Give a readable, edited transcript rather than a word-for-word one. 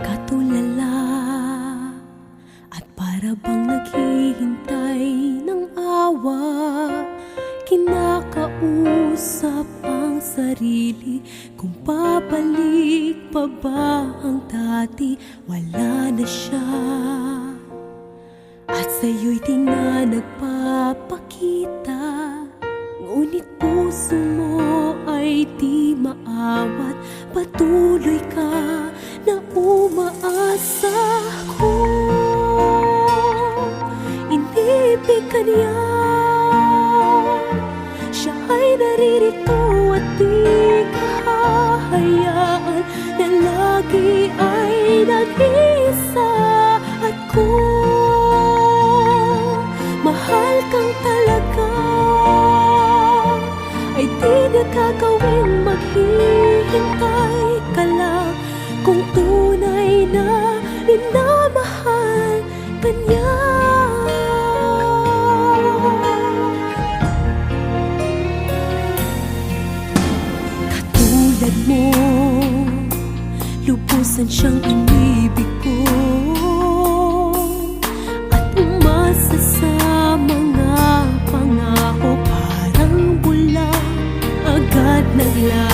nakatulala at para bang naghihintay ng awa. Kinakausap ang sarili kung babalik pa ba ang dati. Wala na siya at sa'yo'y di na nagpapakita. Ngunit puso mo ay di maawat. Patuloy ka na umaasa. Kung inibig ka niya, siya ay naririto at di kahayaan na lagi ay nag-isa. At kung mahal kang talaga, ay di na gagawing maghihintay ka lang. Kung tunay na minamahal ka niya. Katulad mo, lubusan siyang inibig ko at umasa sa mga pangako. Parang bula agad naglaho.